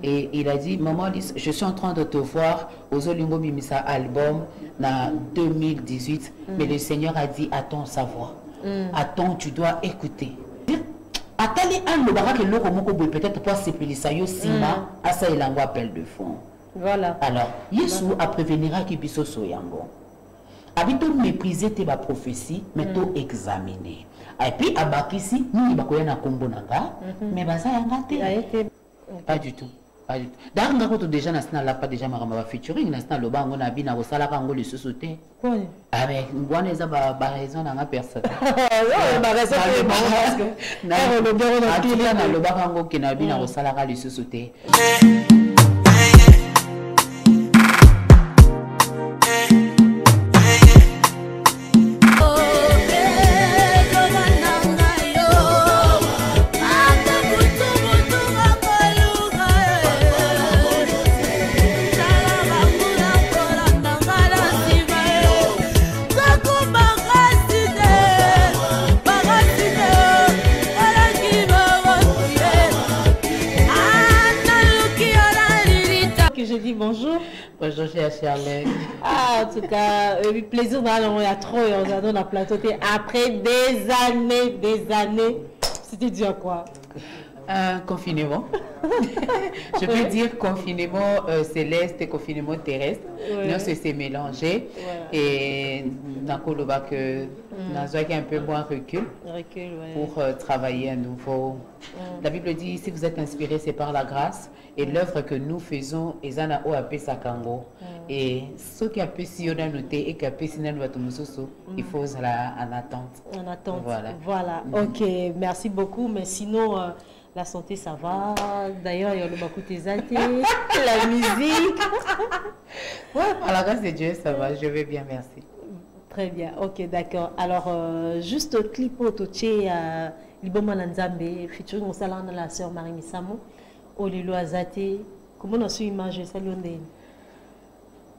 Et il a dit, maman Alice, je suis en train de te voir aux Olingo Mimisa album en 2018, mais le Seigneur a dit, attends sa voix. Attends, tu dois écouter. Atali an le barak le romoko peut-être pas s'épeler ça yo sima asa ilango appel de fond. Voilà. Alors, Yesu a prévenira qui biso so yango. Habito mépriser tes ba prophétie, mais to examiner. Et puis abakisi ni bakoya na kombo nanga, mais baza yanga te. Pas du tout. Pas du tout. D'ailleurs, quand déjà national là pas déjà marama featuring national lo bango na bina ko sala kango le sosote. Quoi? Ah mais ngwana eza ba raison na personne. Ouais, ba raison parce que na lo bero na tila na lo bango ki na bina ko sala ka le sosote. Bonjour. Bonjour, chère Charlotte. Ah, en tout cas, plaisir d'aller à trop et on a dans la plateau. Après des années, c'était dû à quoi? Confinement. Je peux dire confinement céleste et confinement terrestre. Non, c'est mélangé. Et dans le que nous avons un peu moins recul pour travailler à nouveau. La Bible dit, si vous êtes inspiré, c'est par la grâce. Et l'œuvre que nous faisons, Ezana OAP Sakango. Et ce qui a pu s'y noter et qui a pu s'y il faut en attente. En attente. Voilà. Ok, merci beaucoup. Mais sinon, la santé, ça va. D'ailleurs, il y a le Bakouté Zate, la musique. Ouais, par la grâce de Dieu, ça va. Je vais bien, merci. Très bien. Ok, d'accord. Alors, juste clip au Toché, Liboma Nanzambe, featuring au salon de la sœur Marie Misamo. Olilo Azate, comment on a su image ça lui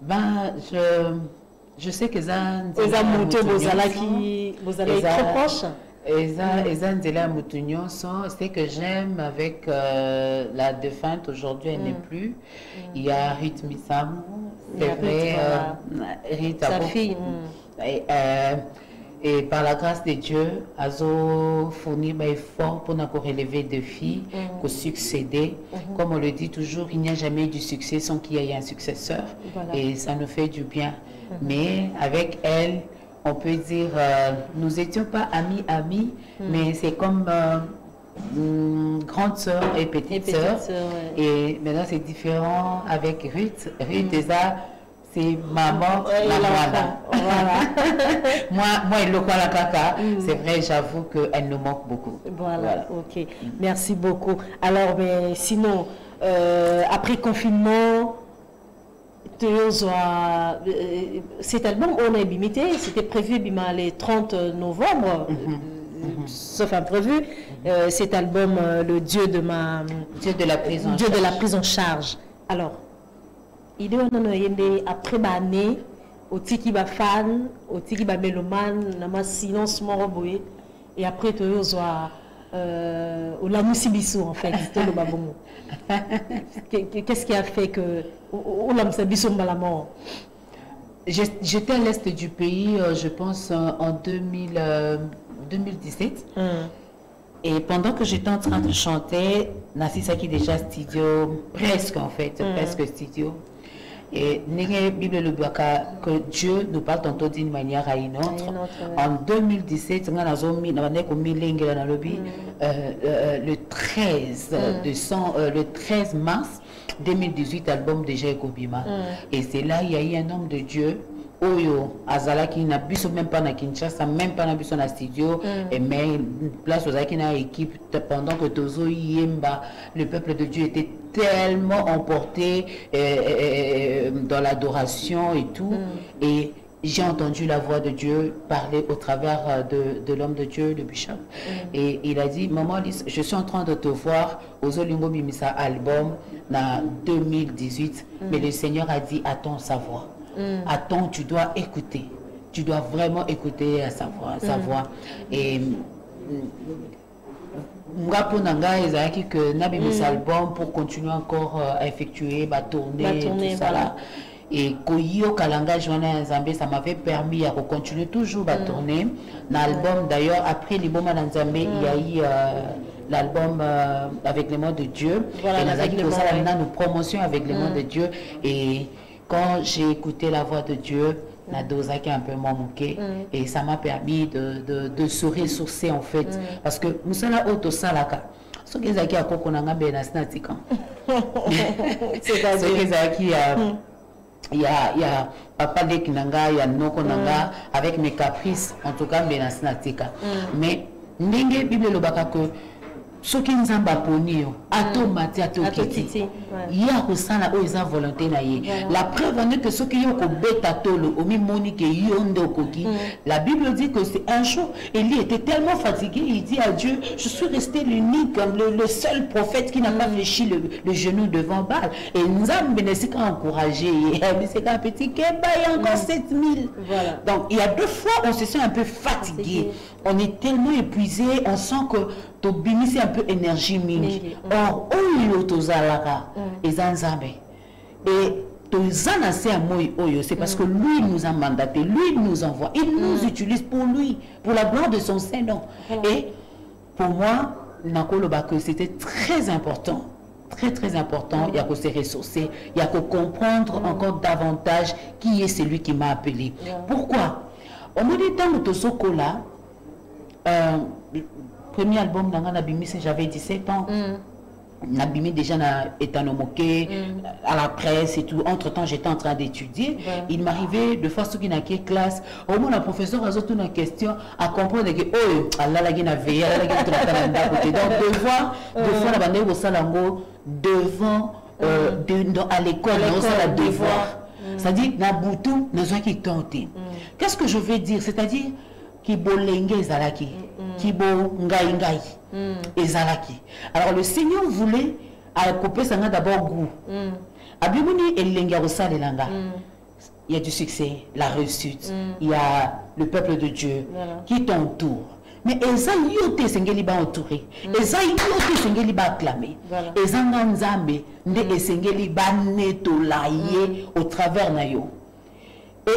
Ben, je sais que ça vous allez très proche. C'est que j'aime avec la défunte aujourd'hui, elle n'est plus. Il y a Ruth Misam, c'est vrai, Ruth sa fille. Et par la grâce de Dieu, Azo fournit un effort pour nous relever des filles, pour succéder. Comme on le dit toujours, il n'y a jamais du succès sans qu'il y ait un successeur. Voilà. Et ça nous fait du bien. Mais avec elle, on peut dire, nous n'étions pas amis, mais c'est comme grande sœur et petite sœur. Et maintenant, c'est différent avec Ruth. Ruth, déjà, c'est maman, voilà. moi, il le la caca. C'est vrai, j'avoue qu'elle nous manque beaucoup. Voilà. Ok. Merci beaucoup. Alors, mais sinon, après confinement, cet album, on a limité, c'était prévu le 30 novembre, sauf imprévu. Cet album, le Dieu de la prise en charge. Alors, il est après l'année, au tiki ba fan, au tiki ba mélomane, nama silence moroboé, et après tu au la musibiso en fait, c'était le babongo. Qu'est-ce qui a fait que au la musibiso malamor? J'étais à l'est du pays, je pense en 2017. Et pendant que j'étais en train de chanter, Nassisa qui déjà studio, presque en fait, presque studio. Et la Bible le dit que Dieu nous parle tantôt d'une manière à une autre. En 2017, le 13 mars 2018, album déjà Ekobima. Et c'est là il y a eu un homme de Dieu. Oyo azala qui n'a biso même pas na Kinshasa, même pas na biso na studio, et mais place aux qui na équipe pendant que Tozo Yemba, le peuple de Dieu était tellement emporté dans l'adoration et tout, et j'ai entendu la voix de Dieu parler au travers de l'homme de Dieu, le bishop, et il a dit, maman Alice, je suis en train de te voir aux Olingo Mimisa album en 2018, mais le Seigneur a dit, attends sa voix. Attends, tu dois écouter. Tu dois vraiment écouter sa voix. Et que Nabi album pour continuer encore à effectuer ma tournée, tout ça là. Et Koyo Kalanga Joana Nzambe, ça m'avait permis à continuer toujours à tourner. L'album d'ailleurs, après les moments Nzambe, il y a eu l'album avec les mots de Dieu. Voilà, et nous promotion avec les mots de Dieu. Et quand j'ai écouté la voix de Dieu, la dose qui a un peu manqué et ça m'a permis de se ressourcer en fait. Parce que nous sommes là auto salaka. Ce qui est à Kokonanga Benasnatika. C'est-à-dire il y a Papa Lekinanga, il y a Noko Nanga, avec mes caprices, en tout cas, Benasnatika. Mais, Ndenge Bible Lobaka que ce qui nous a baponi, ato mati ato kiti, il y a aussi la volonté naïe. La preuve est que ce qui est au bêta tolo, au monique yondo koki, la Bible dit que c'est un jour, Élie était tellement fatigué, il dit à Dieu, je suis resté l'unique, le seul prophète qui n'a pas fléchi le genou devant Baal. Et nous avons bénéficié encouragé, c'est un petit Keba, il y a encore 7000. Donc il y a 2 fois, on se sent un peu fatigué. On est tellement épuisé, on sent que tu bimis un peu énergie mingi. Or, oyo tozalaka ezanzambe. Et c'est parce que lui nous a mandaté, lui nous envoie, il nous utilise pour lui, pour la gloire de son Saint-Nom. Et pour moi, c'était très important. Très important, il y a que se ressourcer, il y a que comprendre encore davantage qui est celui qui m'a appelé. Pourquoi? Au moment du temps où Tosokola, premier album j'avais 17 ans. Nabimi déjà Etanomoke, à la presse et tout. Entre temps, j'étais en train d'étudier. Il m'arrivait de faire ce qui n'a qu'une classe. Au moins, le professeur a toute une question à comprendre que oh, Allah la gina veille, Allah la gina donc devant la bande au salango, devant à l'école, on a devoir. C'est-à-dire, Nabutu, nous avons qui tenté. Qu'est-ce que je veux dire? C'est-à-dire, qui bolenge ezalaki, qui bo ngai ngai ezalaki. Alors le Seigneur voulait couper ça d'abord goût. Abimuni elenga rosale langa. Il y a du succès, la réussite. Il y a le peuple de Dieu qui t'entoure. Mais eza yote sengeli ba entouré. Eza yote sengeli ba acclamé. Eza nzambe nde sengeli ba netolaye au travers na yo.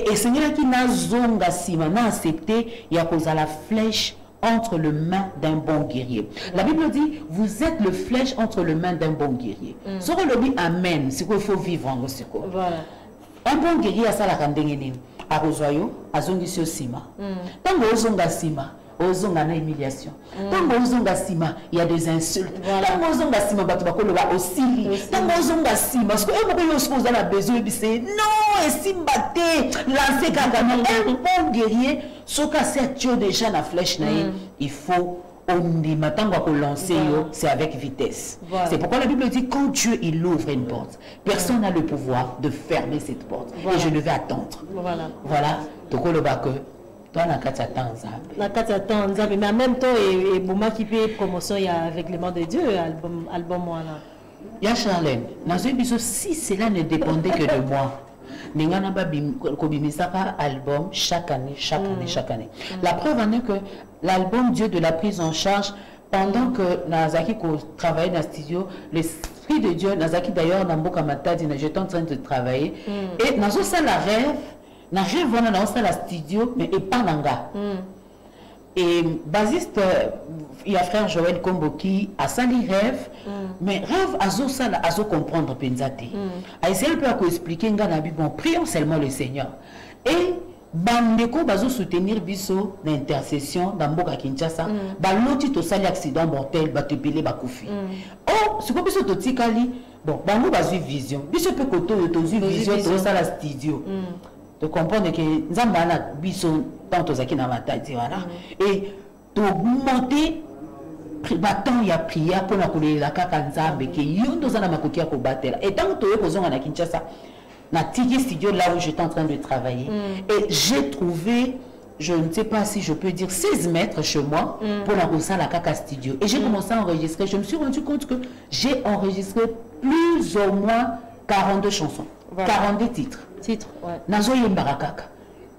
Et Seigneur qui n'a zonga sima n'a accepté, il y a cause à la flèche entre les mains d'un bon guerrier. La Bible dit, vous êtes le flèche entre les mains d'un bon guerrier. Ce qu'on le dit, amen, c'est qu'il faut vivre en gros. Un bon guerrier a ça la rendez-vous. À Rosoyo, à Zongisio Sima. Tant que Zonga Sima, Ozonga na humiliation. Tant que Ozonga Sima, il y a des insultes. Tant que Ozonga Sima, Batubako le va aussi. Tant que Ozonga Sima, parce que on a besoin de dire non, et Simbate, lancer Kagame, un bon guerrier, ce qu'a c'est déjà la flèche, il faut. On dit maintenant qu'on lance, c'est avec vitesse. C'est pourquoi la Bible dit quand Dieu il ouvre une porte, personne n'a le pouvoir de fermer cette porte. Et je ne vais attendre. Voilà. Donc le bac. Toi, la mais en même temps, et Bouma qui fait promotion, il y a avec les mains de Dieu, album moi là. Il y a Charlène. Si cela ne dépendait que de moi. Album chaque année. La preuve en est que l'album Dieu de la prise en charge, pendant que Nazaki travaillait dans le studio, l'Esprit de Dieu, Nazaki d'ailleurs, j'étais en train de travailler, et dans ça la rêve, dans la studio, mais pas nanga. Et basiste, il y a frère Joël Kombo qui a sali rêve, mais rêve à comprendre Penzate. A essayé un peu à expliquer, bon, prions seulement le Seigneur. Et Bandeko bazo soutenir biso l'intercession dans Mboka Kinshasa, baloti to sali accident mortel, batepele bakufi. Oh, ce que biso to tikali, bon, bango bazo vision. Biso pe koto to vision to sala studio. De comprendre que Nzambana biso tant aux akina matadi voilà et de monter battant il y a prière pour la coller la kaka Nzambe que yondo zana makoki ya ko batela et tant que to kozonga na Kinshasa na tiki studio là où j'étais en train de travailler et j'ai trouvé je ne sais pas si je peux dire 16 mètres chez moi pour la Rosa la Kaka Studio et j'ai commencé à enregistrer. Je me suis rendu compte que j'ai enregistré plus ou moins 42 chansons, 42 titres. Ouais. Nazo yembarakaka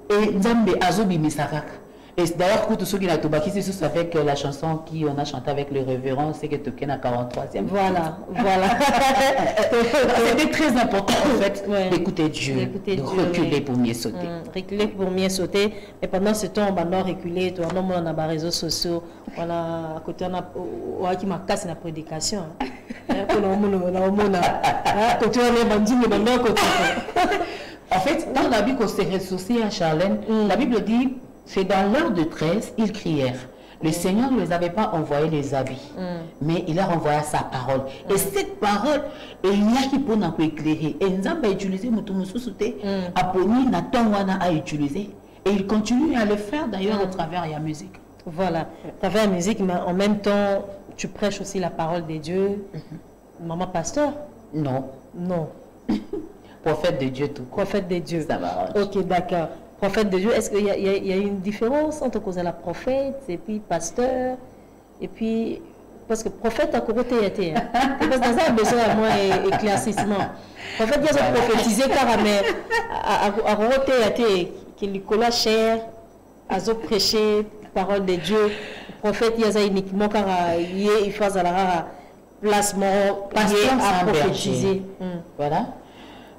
et Nzambe azobi misakaka Et d'ailleurs, tout ce qui n'a pas quitté, c'est avec la chanson qu'on a chanté avec le révérend, c'est que Token à 43e. Voilà, voilà. C'était très important en fait d'écouter Dieu, de reculer pour mieux sauter. Reculer pour mieux sauter. Et pendant ce temps, on va reculer, on a les réseaux sociaux, on a à côté on a qui m'a cassé la prédication. En fait, dans la Bible qu'on s'est ressourcé à Charlène, la Bible dit, c'est dans l'heure de tresse, ils crièrent. Le Seigneur ne les avait pas envoyé les habits, mais il leur envoya sa parole. Et cette parole, il y a qui peut nous éclairer. Et nous avons utilisé Aponi, Nathan Wana a utilisé. Et il continue à le faire d'ailleurs au travers de la musique. Voilà, à travers la musique, mais en même temps, tu prêches aussi la parole de Dieu. Maman pasteur? Non. Non. Prophète de Dieu tout. Prophète de Dieu. Ça va. Ok, d'accord. Prophète de Dieu, est-ce qu'il y a une différence entre cause la prophète et puis pasteur? Et puis, parce que prophète a côté été. Parce que ça a besoin à moi éclaircissement. Prophète, il y a prophétisé car à côté été qui lui colla cher, à prêcher parole de Dieu. Prophète, il y a uniquement car il faut la placement à prophétiser. Voilà.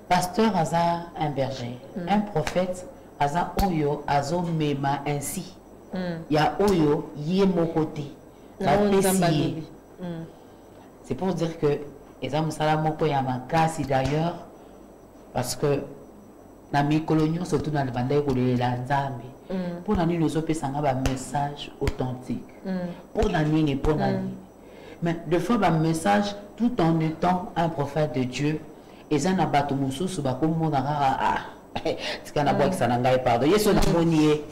Pasteur Aza un berger, un prophète Aza Oyo Azo Mema ainsi. Il y a Oyo Yé mon côté. C'est pour dire que Ezam Salamoko Yamakasi d'ailleurs, parce que dans mes coloniaux, surtout dans le bandai ou les Lanzambi, pour la nuit, nous avons un message authentique. Pour la nuit et pour la nuit. Mais de fois, un message tout en étant un prophète de Dieu. Et ça n'a pas tout mon sous, comme mon ara, c'est qu'on a beau que ça n'a pas pardon. Il y a son aumônier,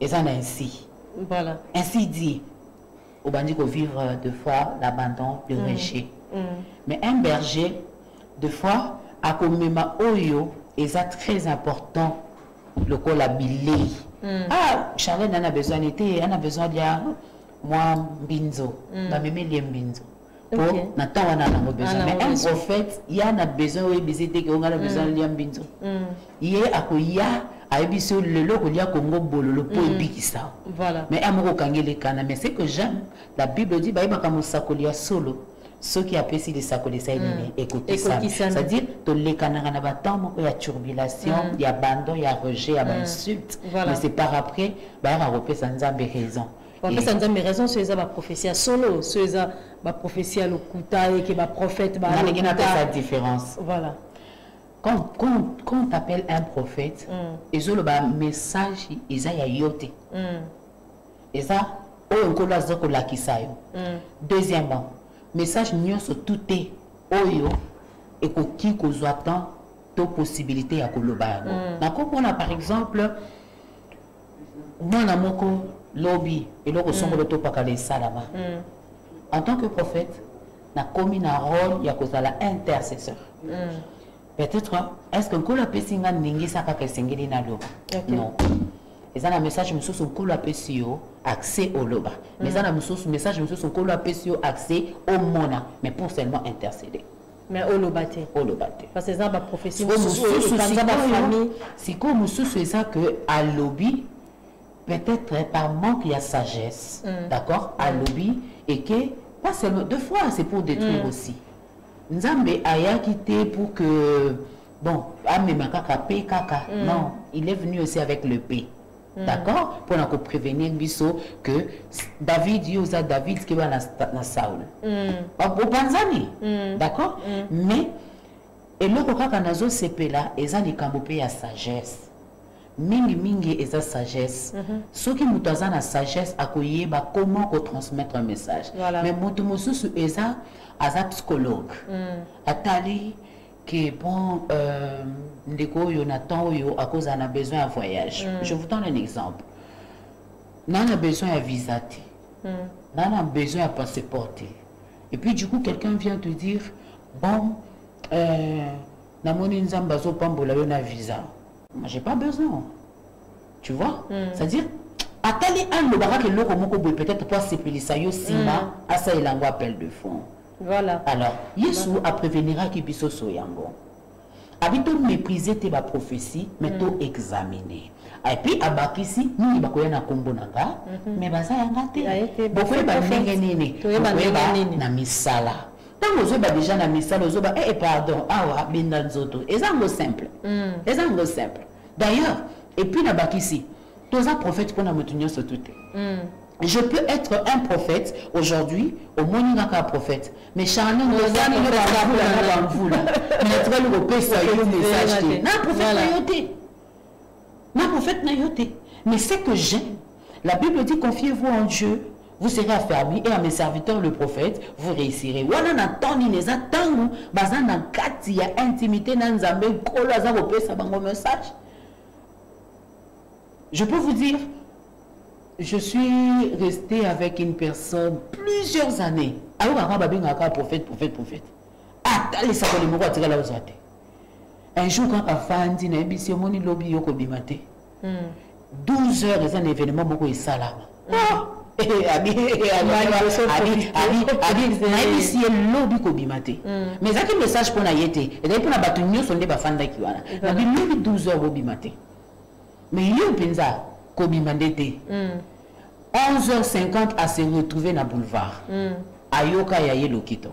et ça n'a ainsi. Voilà. Ainsi dit, au bandit qu'on vivre de fois l'abandon, le rejet. Mais un berger, de fois, à comméma oyo, et ça très important, le col à billet. Ah, Charlène en a besoin d'été, on a besoin de moi, binzo, la même binzo. Pour Nathan, on a besoin. Mais un prophète, il y a besoin de visiter, on a besoin de binzo. Il y a ébiso le lot il y a Congo bololo pour ça. Voilà. Mais amoko kangele kana, mais c'est que j'aime. La Bible dit bah il va comme sakolia solo. Ceux qui appellent les sakolia ça écoutez ça. C'est-à-dire to les kananga na batambo il y a turbulation, il y a abandon, il y a rejet, il y a insulte. Mais c'est par après bah il repère sans nzambe raison. En fait, ça nous a raison, c'est la prophétie à solo, c'est la prophétie à l'okuta et qui est prophète. Il y a la différence. Voilà. Quand on t'appelle un prophète, ils ont le message, ils ont yote. Et ça, on a la kisayo. Deuxièmement, message nous sur tout est oyo et qui nous attend de possibilités à koloba. D'accord, on a par exemple, moi na moko lobby et le ressemble de topakale salama. En tant que prophète, na commis un rôle, il y a cause à intercesseur. Peut-être, est-ce qu'un coup la pessinga n'ingi saka kesengeli na loba? Non. Et ça, le message, monsieur, son coup la pesio accès au loba. Mais ça, le message, monsieur, son coup la pesio accès au mona, mais pour seulement intercéder. Mais au lobate. Au lobate. Parce que ça, ma prophétie, c'est comme monsieur, c'est ça que à lobby, peut-être par manque, il y a sagesse. D'accord? À lobby, et que, pas seulement, deux fois, c'est pour détruire aussi. Nzambe aya quitté pour que bon non, il est venu aussi avec le P. D'accord? Pour nous prévenir biso que David yosa David qui va na Saul. Au Panzani. D'accord? Mais et le kaka nazo CP là, eza likambope ya sagesse. Mingi eza sagesse. Ceux qui mutaza na sagesse akoyeba comment ko transmettre un message. Mais mutu mususu eza as psychologue. Atali que bon ndeko Jonathan yo à cause on a besoin d'un voyage. Je vous donne un exemple. On a besoin d'un visa. On a besoin d'un passeport. Et puis du coup quelqu'un vient te dire bon na moni nzamba zo pambola yo na visa. Moi j'ai pas besoin. Tu vois? C'est-à-dire atali un le barak le moko peut-être pour s'épilisa yo sima asa ilango appel de fond. Voilà. Alors, Yesu a prévenira qui biso so yango. habito mépriser tes ba prophétie mais to examiner. Et puis abakisi ni bakoya na kombo nanga mais baza yanga te bokoye ba ndenge nini na misala. Tant que vous avez déjà na misala vous avez pardon awa binda nzoto ezango simple. Ezango simple. D'ailleurs et puis na bakisi toza prophète pour na mutunyo sotuté. Je peux être un prophète aujourd'hui, au moins un prophète. Mais Charlene, mais c'est que j'aime. La Bible dit confiez-vous en Dieu, vous serez affermis, et à mes serviteurs, le prophète, vous réussirez. Je peux vous dire, je suis resté avec une personne plusieurs années. Un jour, quand Afandi n'a pas moni lobby yoko bimate, 12 heures, c'est un événement beaucoup de salam. Mais ça qui message pour naïete, et d'ailleurs pour la bâtonnière sont des bafanda qui voilà. La Bible 12 heures au bimate. Mais il y a un pinza. 11h50 à se retrouver dans le boulevard. Ayoka yaye lokito.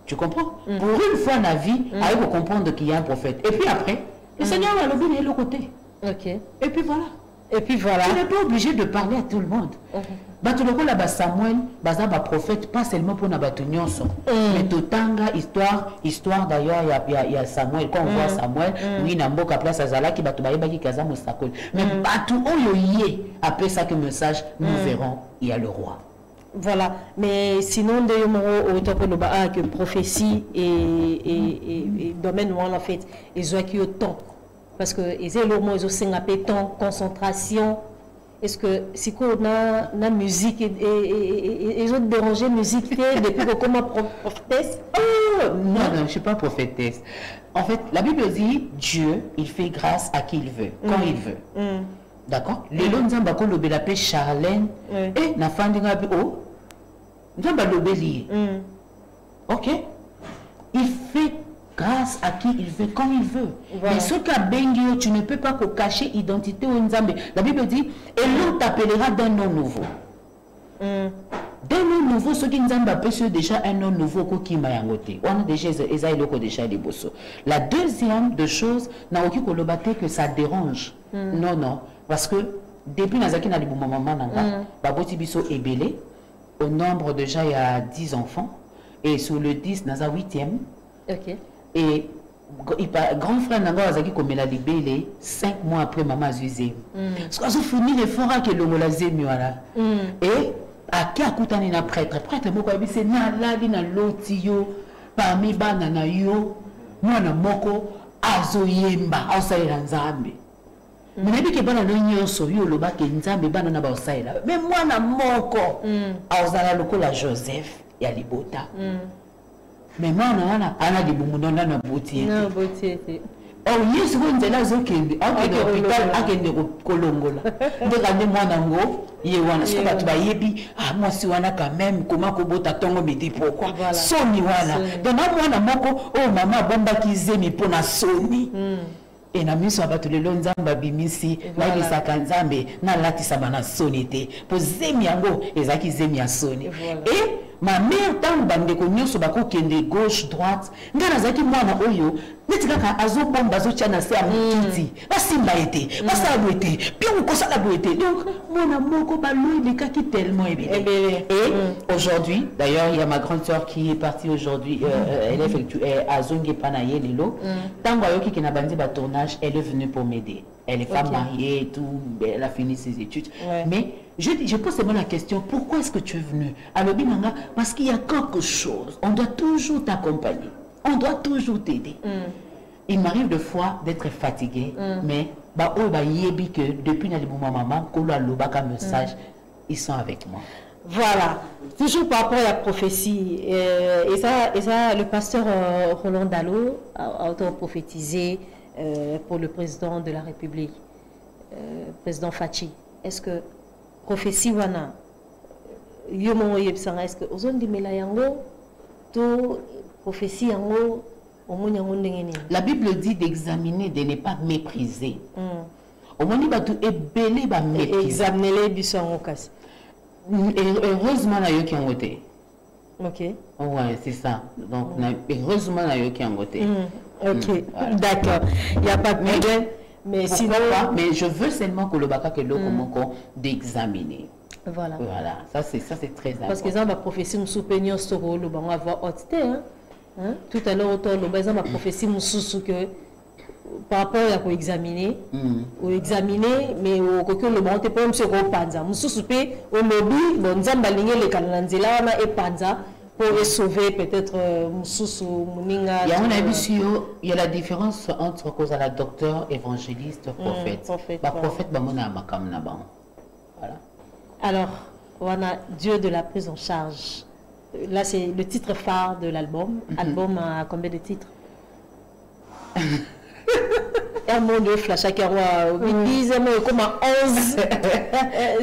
Tu comprends? Pour une fois dans la vie, il faut comprendre qu'il y a un prophète. Et puis après, le Seigneur va le de l'autre côté. Et puis voilà. Et puis voilà. Tu n'es pas obligé de parler à tout le monde. Samuel, un prophète, pas seulement pour Nabatunion, mais Totanga, histoire d'ailleurs, il y a Samuel, quand on voit Samuel, oui, Namboka place à Zala qui va te bailler qui Sakol. Mais Batou, après ça que message, nous verrons, il y a le roi. Voilà, mais sinon, de que prophétie et domaine où en fait, ils ont acquis autant. Parce que ils ont le mot, ils ont temps, concentration. Est-ce que si on a la musique et ils ont dérangé musique depuis que comme prophétesse? Non, je ne suis pas prophétesse. En fait, la Bible dit Dieu, il fait grâce à qui il veut, quand il veut. D'accord? Les gens qui ont l'appelé Charlène, et na fandinga oh, nous avons l'obéli. Ok? Il fait grâce à qui il veut, quand il veut. Voilà. Mais ce qu'a Bengio, tu ne peux pas cacher l'identité au Nzambe. La Bible dit, et l'on t'appellera d'un nom nouveau. D'un nom nouveau, ce qui Nzambe appelle déjà un nom nouveau qui m'a yangoté. On a déjà des bossos. La deuxième de choses, n'a aucun colobaté que ça dérange. Non, non. Parce que depuis Nazaki n'a pas maman nanga, baboti biso ebélé. Au nombre déjà il y a 10 enfants et sur le 10 naza 8e. OK. Et grand frère Nanga Azaki comme il a libéré 5 mois après maman Azuzé. Parce qu'on a fourni les forats que l'on l'a zémi voilà. Et à qui a coûté un prêtre le mot quoi c'est na la di na lotio parmi banana yo moi na moko azoyemba asaira nzambe. Mais que bana no nyonso yo loba ke nzambe bana na ba osaira. Mais moi na moko azala lokola Joseph ya libota. Mais moi, on a des bons dans la beauté. Oh, yes, vous êtes là, vous êtes l'hôpital, vous êtes au Colongola. Vous regardez moi, Nango, moi, si on a quand même, comment Kobota Tongo me dit pourquoi. Soni, voilà. Donc, moi, Namoko, oh, maman, bomba qui zemi pour na Soni. Et na miso abatu le lonzamba bimisi na ibisa kanzambe na lati sabana sonité pour zemi yango ezaki zemi ya soni et ma mère tant bande ko nyoso bako kende gauche droite ngana zaki mwana oyo netikaka azo bomba zo tchana se amukiti basimba été basabu été puis on kosa la beauté donc mwana moko baloi les cas qui tellement et aujourd'hui d'ailleurs il y a ma grande sœur qui est partie aujourd'hui elle effectue à Zonge Panaye Lelo tango ayoki kina bandi ba tournage. Elle est venue pour m'aider. Elle est femme mariée et tout. Elle a fini ses études. Mais je pose seulement la question, pourquoi est-ce que tu es venue? Alors, parce qu'il y a quelque chose. On doit toujours t'accompagner. On doit toujours t'aider. Il m'arrive de fois d'être fatiguée, mais que depuis le moment maman, message, ils sont avec moi. Voilà, toujours par rapport à la prophétie, et ça le pasteur Roland Dalo a auto-prophétisé pour le président de la République, président Fachi. Est-ce que prophétie wana yomo yebsanga est-ce que ozon di mela yango to prophétie yango La Bible dit d'examiner, de ne pas mépriser. Au moins, il va tout ébeler, va mépriser. Examiner les buissons au casse. Heureusement, il y a qui ont voté. Ok. Ouais, c'est ça. Donc, heureusement, il y a qui ont voté. Ok, d'accord. Il n'y a pas de problème. Mais sinon. Mais je veux seulement que le baka que l'eau d'examiner. Voilà. Voilà. Ça, c'est très important. Parce que ça va prophétie nous soutenir sur le banc à voir hôtité. Tout à l'heure, le bas va prophétie nous sous que par rapport à examiner, mais au coquin le banc, tu peux me se repanza. Nous souper au lobby, bon, nous avons aligné les cananzela et panza. Pour sauver peut-être Moussou, Mouninga. Il y a la différence entre cause à la docteur, évangéliste, prophète. Prophète, voilà. Alors, on a Dieu de la prise en charge. Là, c'est le titre phare de l'album. Album à combien de titres? Un monde de flash à Karoua, 10, comme à 11,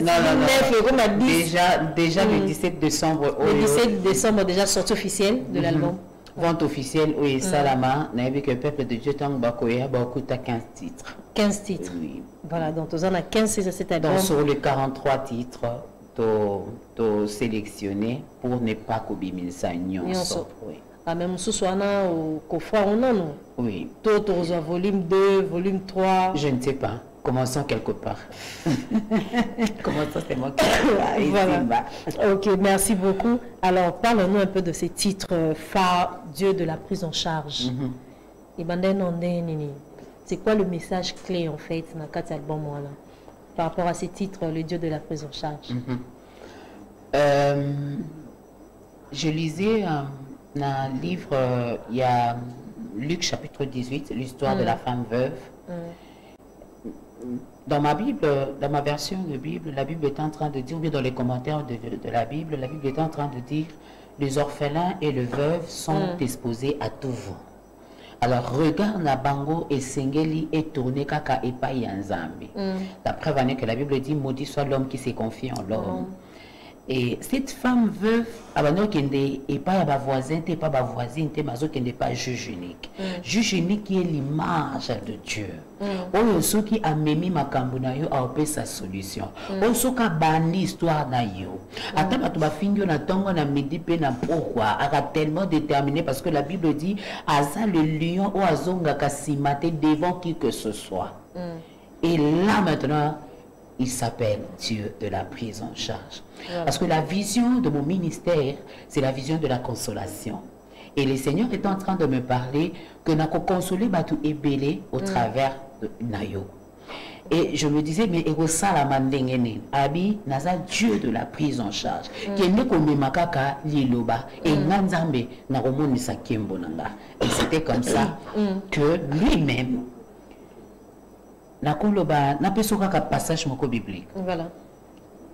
9, comme à 10. Déjà le 17 décembre. Le 17 décembre, déjà sortie officielle de l'album. Vente officielle, oui, Salama, n'a vu que le peuple de Dieu, tant Bakoya, Bakuta 15 titres. 15 titres. Oui. Voilà, donc on a 15 titres cet album. Donc sur les 43 titres, tu sélectionné pour ne pas qu'Obimil ça nyonso. Oui. Ah, même sous Soana au coffre, on a non? Oui. Tout au volume 2, volume 3. Je ne sais pas. Commençons quelque part. Commençons seulement quelque part. Voilà. Ok, merci beaucoup. Alors, parle-nous un peu de ces titres phares, Dieu de la prise en charge. C'est quoi le message clé en fait dans cet album par rapport à ces titres, le Dieu de la prise en charge? Je lisais dans un livre, il y a Luc chapitre 18, l'histoire de la femme veuve. Dans ma Bible, dans ma version de Bible, la Bible est en train de dire, ou bien dans les commentaires de la Bible est en train de dire, les orphelins et les veuves sont exposés à tout vent. Alors, regarde na bango et sengeli est tourné kaka et pas yanzambi. La preuve en est que la Bible dit, maudit soit l'homme qui s'est confié en l'homme. Et cette femme veuve, abano kende et pas ba voisin, t'es pas ba voisine, t'es mazo kende pas juge unique. Juge unique qui est l'image de Dieu. Oyo so qui a memi makambo na yo a opé sa solution. Oyo so ka bandi histoire na yo. Ata ba to ba fingyo na tongo na midi pe na pourquoi a tellement déterminé parce que la Bible dit aza le lion ou azonga kasimate devant qui que ce soit. Et là maintenant il s'appelle Dieu de la prise en charge. Parce que la vision de mon ministère, c'est la vision de la consolation. Et le Seigneur est en train de me parler que nous avons consolé Batou et Bélé au travers de Nayo. Et je me disais, mais Abi, Naza Dieu de la prise en charge. Qui est comme Makaka, Liloba, et Nanzambe, Naromoni Sakembonanga. Et c'était comme ça que lui-même, na koloba na pesoka ka passage moko biblique. Voilà.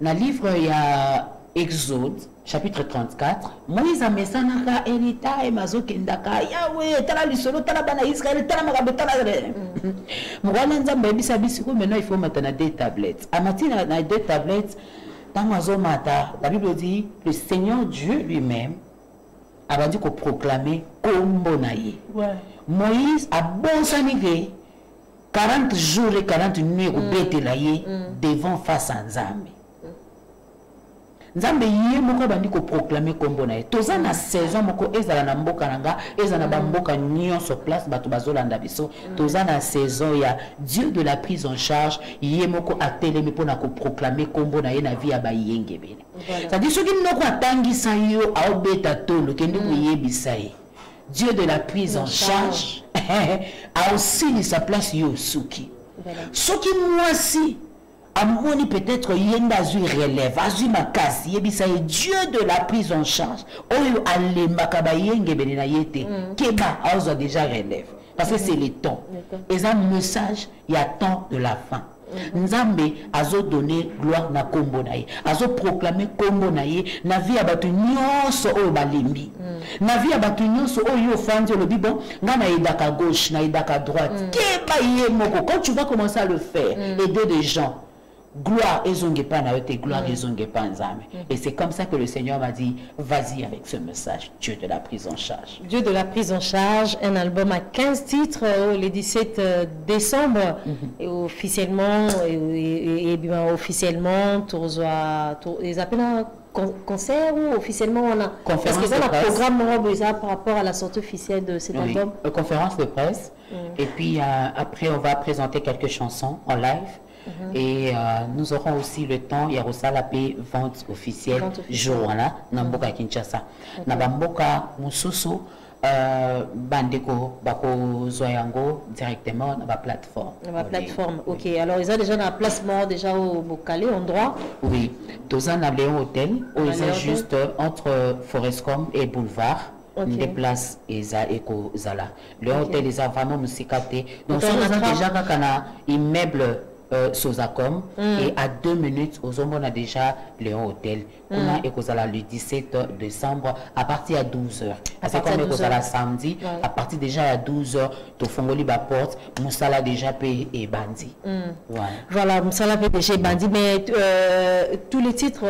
Na livre il y a Exode chapitre 34, Moïse a mesanaka erita e mazokendaka Yahweh tala lisolo tala bana Israël tala makambo tala. Mwana nzambe bisa bisiko maintenant il faut maintenant deux tablettes. Amati na deux tablettes dans mazomata, la Bible dit le Seigneur Dieu lui-même a dit qu'on proclamer kombo na ye. Moïse a bonsani 40 jours et 40 nuits au Bételaye devant face à Nzambe. Nzambe yé moko bandi ko proclamer kombo na ye. Toza na saison moko ezala na mboka nanga, ezala na mboka nyonso place bato bazolanda biso. Toza na saison ya Dieu de la prise en charge, yé moko atelemi pona ko proclamer kombo na ye na vie ya ba yenge bene. C'est-à-dire soki noko atangisa yo a obeta tolo kende ko yebisa ye. Dieu de la prise en charge a aussi sa place yosuki. Ce qui moi si amoni peut-être yenda zui relève, azui makasi yebisa Dieu de la prise en charge. Oyo ale makaba yenge benina yete keba azo déjà relève parce que c'est le temps. Et un message il y a temps de la fin. Nzambe azo donner gloire na kombo na ye, azo proclamer kombo na ye na vie abatu nyonso oyo balimbi. Na vie abatu nyonso oyo fandi le bibon nga na idaka gauche na idaka droite. Keba ye moko quand tu vas commencer à le faire, aider des gens. gloire ezonge pas na yote, gloire ezonge pas nzambe. Et c'est comme ça que le Seigneur m'a dit, vas-y avec ce message, Dieu de la prise en charge. Dieu de la prise en charge, un album à 15 titres le 17 décembre, et officiellement, officiellement, ils appellent un concert ou officiellement on a conférence de presse. Programme par rapport à la sortie officielle de cet album. Conférence de presse, et puis après on va présenter quelques chansons en live. Et nous aurons aussi le temps, il y a aussi la vente officielle, jour là, Namboka Kinshasa. Nabamboka Mususu, Bandeko, Bako Zoyango, directement dans la plateforme. La plateforme, ok. Alors, ils ont déjà un placement déjà au Bocalé, endroit? Oui, tous en Léon Hôtel, où ils sont juste entre Forestcom et Boulevard. Des places et Zala. Le hôtel, ils ont vraiment musicaté. Donc, on a déjà un immeuble. Sozacom et à 2 minutes aux hommes on a déjà Léon Hôtel. On a le 17 décembre à partir de 12h. C'est comme le samedi à partir déjà à 12h tu fongoli ba porte Moussala déjà payé et bandi. Voilà, Moussala payé déjà bandi, mais tous les titres,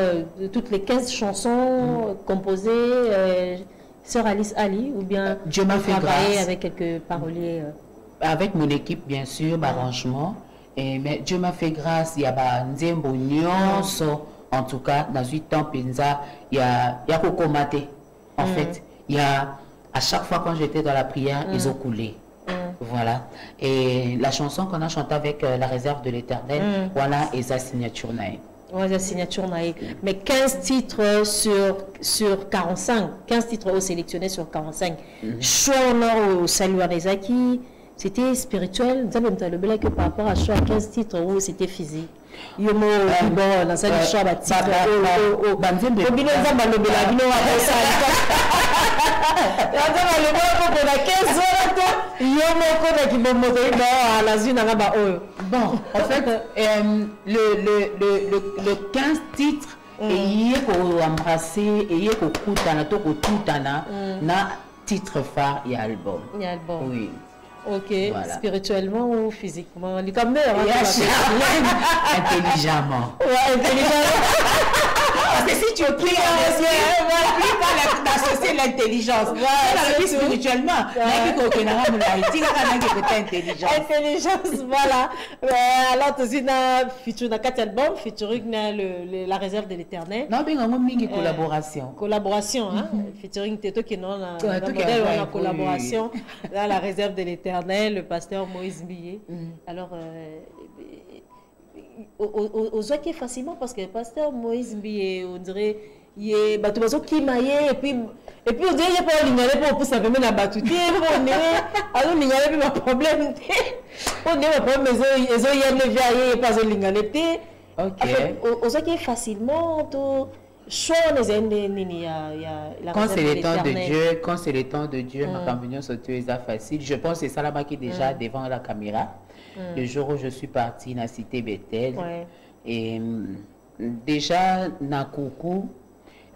toutes les 15 chansons composées Sœur Alice Ali ou bien Dieu m'a fait grâce avec quelques paroliers avec mon équipe bien sûr, arrangement. Mais Dieu m'a fait grâce, il y a Nzembo Nyonso, en tout cas, dans 8 ans, Pinza, il y a Kokomate. En fait, il y a, à chaque fois quand j'étais dans la prière, ils ont coulé. Voilà. Et la chanson qu'on a chantée avec la réserve de l'Éternel, voilà, et sa signature naïe. Ouais, la signature naïe. Mais 15 titres sur 45, 15 titres sélectionnés sur 45. Choix honneur au Salut à Nezaki. C'était spirituel, nous avons dit que par rapport à choix 15 titres où c'était physique. Il y a un choix de titre. Bon, en fait, le 15 titres, il y a embrasser, il y a na titre phare et album. Oui. Ok, voilà. Spirituellement ou physiquement? Intelligemment. Ouais, intelligemment. Parce que si tu pries d'associer l'intelligence, spirituellement, intelligence, voilà. Alors, tu as featuring dans 4 albums, featuring la réserve de l'Éternel. Non, mais il y a une collaboration. Collaboration, hein? Featuring Teto qui est dans la collaboration dans la réserve de l'Éternel, le pasteur Moïse Mbilé. Alors, aux autres qui est facilement parce que le pasteur Moïse Mbilé, on dirait, il est bateau qui maillé et puis on dirait qu'il n'y a pas de ligne pour ça même la batouté on est alors il n'y a pas de problème on est pas mais ils ont y a levier pas de ligne ok aux autres qui est facilement tout choix les quand c'est le temps de Dieu, quand c'est le temps de Dieu, ma campagne sur Dieu est facile. Je pense que c'est ça là-bas qui est déjà devant la caméra. Le jour où je suis partie dans la cité Bethel, et déjà dans Koukou,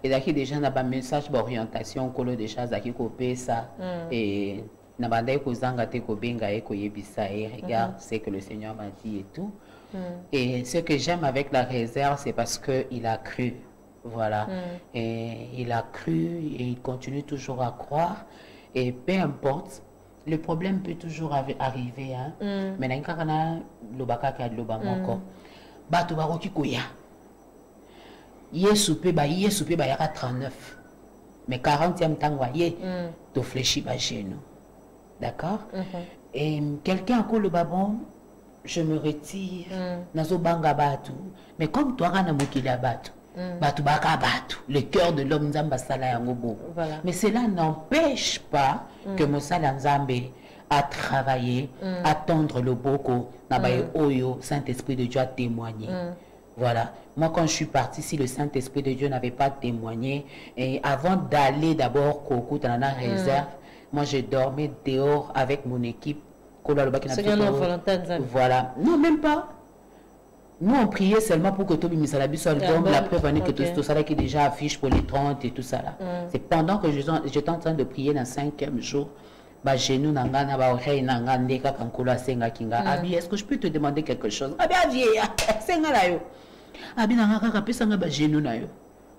et là qui déjà n'a un message d'orientation, colo déjà zaki kopé ça et n'a pas d'ailleurs kozanga te kobenga e koyebisa et regarde ce que le Seigneur m'a dit et tout. Et ce que j'aime avec la réserve, c'est parce que il a cru. Voilà. Et il a cru et il continue toujours à croire. Et peu importe, le problème peut toujours arriver. Hein? Mais il y a lobaka ka loba moko. Bato baroki koya. Yesupe ba yaka 39. Mais 40e tango ye to fléchi ba chez nous. D'accord? Et quelqu'un a le babon, je me retire. Nazo banga batu. Mais comme toi na mokila batu. Batu baka batu, le cœur de l'homme Nzamba sala yango. Mais cela n'empêche pas que Moussala Nzambe a travaillé, à tendre le boko, nabaye oyo, Saint-Esprit de Dieu a témoigné. Voilà. Moi, quand je suis partie, si le Saint-Esprit de Dieu n'avait pas témoigné, et avant d'aller d'abord Koko dans la réserve, moi je dormais dehors avec mon équipe. Voilà. Non, même pas. Nous, on priait seulement pour que Tobi Misalabi soit album. La preuve en est que tout ça qui est déjà affiche pour les 30 et tout ça là. C'est pendant que j'étais en train de prier dans le 5e jour. ba genou nanga na ba oreille nanga ndeka kankolo asenga kinga abi est-ce que je peux te demander quelque chose abi avie senga la yo abi nanga kaka pesa nga ba genou na yo.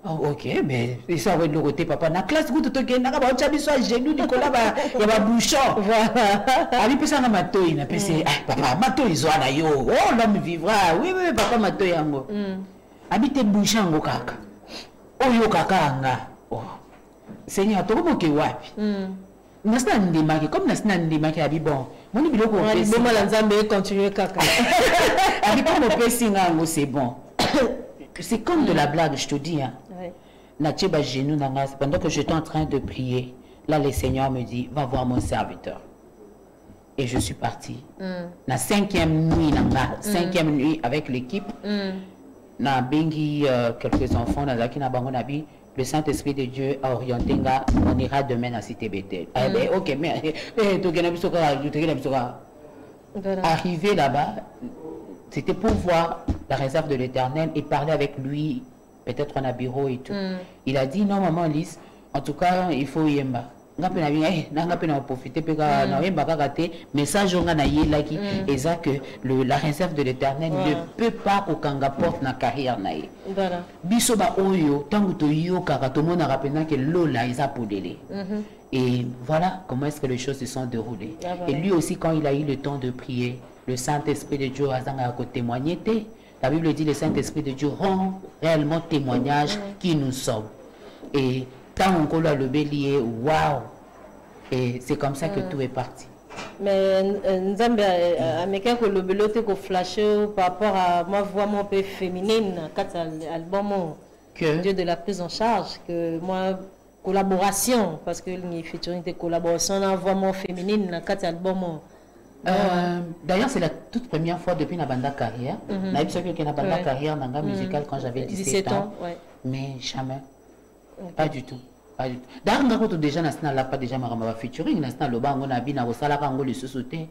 Oh, ok, mais ça va être le côté papa. Na classe où tu te gagnes, na ba chabi soit genou Nicolas ba ya ba bouchon. Voilà. Ali pesa nga matoi na pesa papa matoi zo na yo. Oh l'homme vivra. Oui oui papa matoi yango. Abi te bouchon ngo kaka. Oyo kaka nga. Oh. Seigneur to ko ke wapi. Nasna ndimaki comme nasna ndimaki abi bon. Moni biloko on fait. Bon la nzambe continuer kaka. Abi comme on peut singa c'est bon. C'est comme de la blague, je te dis. Hein. Pendant que j'étais en train de prier, là, le Seigneur me dit, va voir mon serviteur. Et je suis partie. La cinquième nuit avec l'équipe, na bengi quelques enfants, le Saint-Esprit de Dieu a orienté, on ira demain à Cité Bethel. Ok, mais arrivé là-bas, c'était pour voir la réserve de l'Éternel et parler avec lui, peut-être en bureau et tout. Il a dit, non, maman Lise, en tout cas, il faut yemba. Message que la réserve de l'Éternel ne peut pas aucun porte na carrière naïe. Bisoba oyo tangu to yo kaka to mona rapena que lola isa podele. Et voilà comment est-ce que les choses se sont déroulées. Et lui aussi quand il a eu le temps de prier, le Saint-Esprit de Dieu a témoigné. La Bible dit le Saint-Esprit de Dieu rend réellement témoignage qui nous sommes. Et quand on a le bélier, waouh! Et c'est comme ça que tout est parti. Mais Nzambe américain que le belote ko flashé par rapport à ma voix mon peu féminine quand album que Dieu de la prise en charge que moi collaboration parce que il featuring des collaborations en voix mon féminine quand album. D'ailleurs, c'est la toute première fois depuis ma bande carrière. N'a eu na bande carrière dans la musicale quand j'avais 17 ans. Mais jamais. Pas du tout. D'ailleurs, quand déjà national pas déjà ma featuring national le bango na bina ko sala kango le sosoté.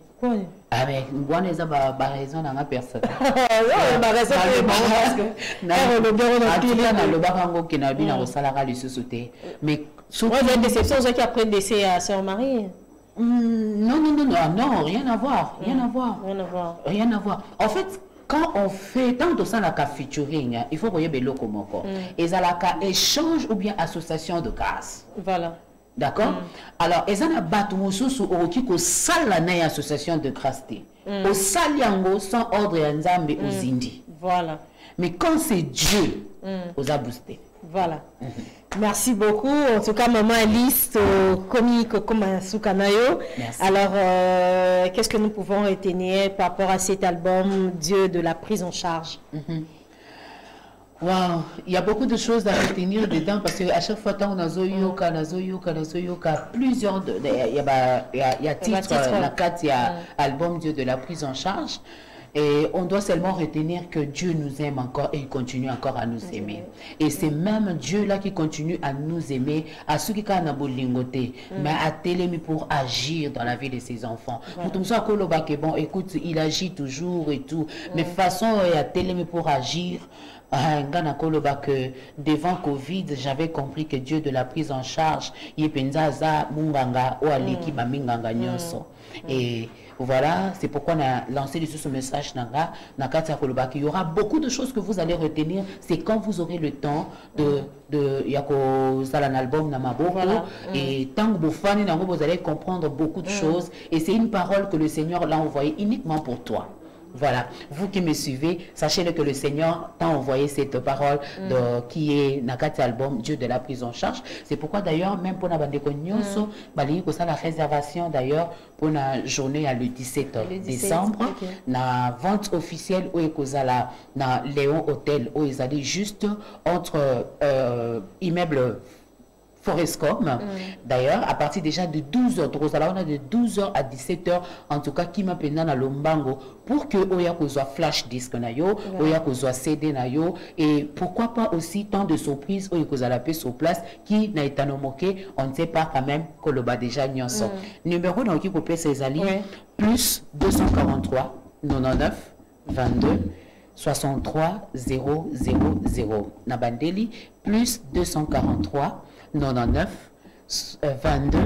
Avec ngwana eza ba raison na personne. Ba raison parce que na le bango ki na bina ko sala ka le sosoté. Mais souvent il y a une déception qui après décès à sœur Marie. Non, rien à voir, rien à voir. En fait, quand on fait tant de ça la featuring, il faut voyer belo comme encore. Et ça la échange ou bien association de grâce. Voilà. D'accord. Alors, et ça na batu mususu oki ko sala na association de grâce té. Au saliango sans ordre ya nzambe aux indi. Voilà. Mais quand c'est Dieu, aux a boosté. Voilà. Merci beaucoup. En tout cas, maman Alice, comme un soukanayo. Alors, qu'est-ce que nous pouvons retenir par rapport à cet album Dieu de la prise en charge? Wow, il y a beaucoup de choses à retenir dedans parce qu'à chaque fois, on a zoyoka, plusieurs, il y a titre, la 4, il y a album Dieu de la prise en charge. Et on doit seulement retenir que Dieu nous aime encore et il continue encore à nous aimer. Et c'est même Dieu là qui continue à nous aimer, à ceux qui ont bolingoté, mais à télémi pour agir dans la vie de ses enfants. Pour tout ça, bon, écoute, il agit toujours et tout, mais façon à télémi pour agir. Que devant Covid, j'avais compris que Dieu de la prise en charge, et voilà, c'est pourquoi on a lancé ce message. Il y aura beaucoup de choses que vous allez retenir. C'est quand vous aurez le temps de un album et tant que vous allez comprendre beaucoup de choses. Et c'est une parole que le Seigneur l'a envoyée uniquement pour toi. Voilà, vous qui me suivez, sachez que le Seigneur t'a envoyé cette parole qui est Nakati album Dieu de la prise en charge. C'est pourquoi d'ailleurs, même pour la la réservation d'ailleurs pour la journée le 17 décembre, la vente officielle où na Léon Hôtel où ils allaient juste entre immeubles Forestcom, d'ailleurs, à partir déjà de 12h, on a de 12h à 17h, en tout cas, qui m'a payé dans Lombango, pour que Oya soit flash disque nayo, Oya soit CD nayo, et pourquoi pas aussi tant de surprises, Oya soit la paix sur place, qui n'a été moqué, on ne sait pas quand même que le bas déjà nyonso. Numéro dans qui coupé ses alliés, plus 243 99 22 63 000. Nabandeli, plus 243 99 22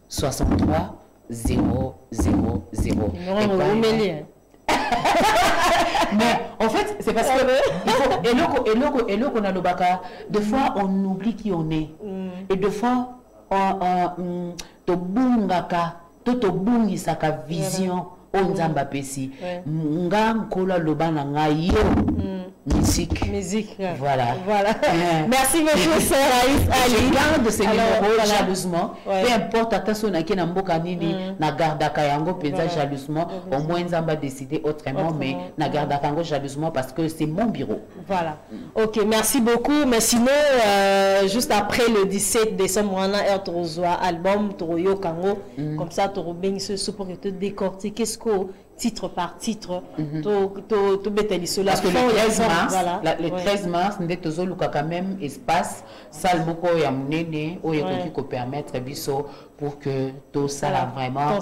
63 0 0 0. Mais en fait, c'est parce que et là qu'on a le baka, des fois on oublie qui on est. Et des fois on to bungaka, to bungisaka vision on zamba pesi. Nga nkola lobana nga yo. Musique. Voilà. Merci beaucoup, Sœur Alice Ali. Je garde ce numéro jalousement. Peu importe, attention, na kena mboka nini, na garda kayango pesa jalousement. Au moins, on va décider autrement, mais na garda kayango jalousement parce que c'est mon bureau. Voilà. Ok, merci beaucoup. Mais sinon, juste après le 17 décembre, on a un album, Toroyo Kango. Comme ça, Toro Beng se pour te décortiquer ce que titre par titre, parce que le 13 mars, nous avons quand même espace, salle beaucoup ya munene, où il faut permettre biso pour que tout ça vraiment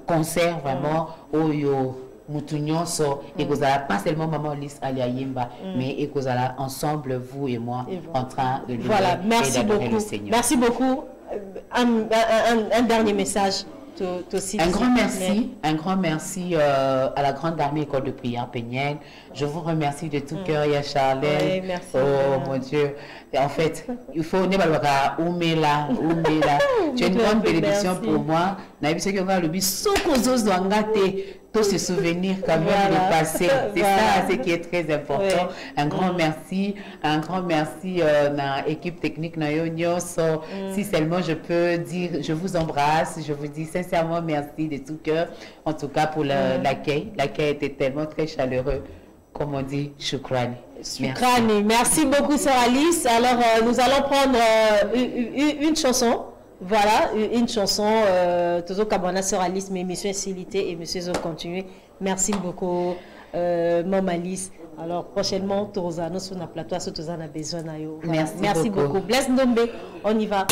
concert vraiment où yo mutunyonso et que ça pas seulement maman Alice Ali Ayimba, mais et que ça ensemble vous et moi en train de louer merci beaucoup. Le Seigneur. Merci beaucoup. Un dernier message. Un grand merci à la Grande Armée École de Prière Péniel. Je vous remercie de tout cœur, ya Charlène. Oh mon Dieu. Et en fait, il faut Oumela. Tu es une grande bénédiction pour moi. Tous ces souvenirs quand même du passé. C'est ça ce qui est très important. Un grand merci à l'équipe technique. Si seulement je peux dire, je vous embrasse, je vous dis sincèrement merci de tout cœur. En tout cas pour l'accueil. L'accueil était tellement très chaleureux. Comme on dit, Shukrani. Merci beaucoup, Sœur Alice. Alors, nous allons prendre une chanson. Voilà, une chanson, toujours Kabana, Sœur Alice, mais Monsieur Silité et Monsieur Zo continuer. Merci beaucoup, Maman Alice. Alors, prochainement, Torozano sur la plateau, Torozano a besoin. Merci beaucoup. Bless Ndombe, on y va.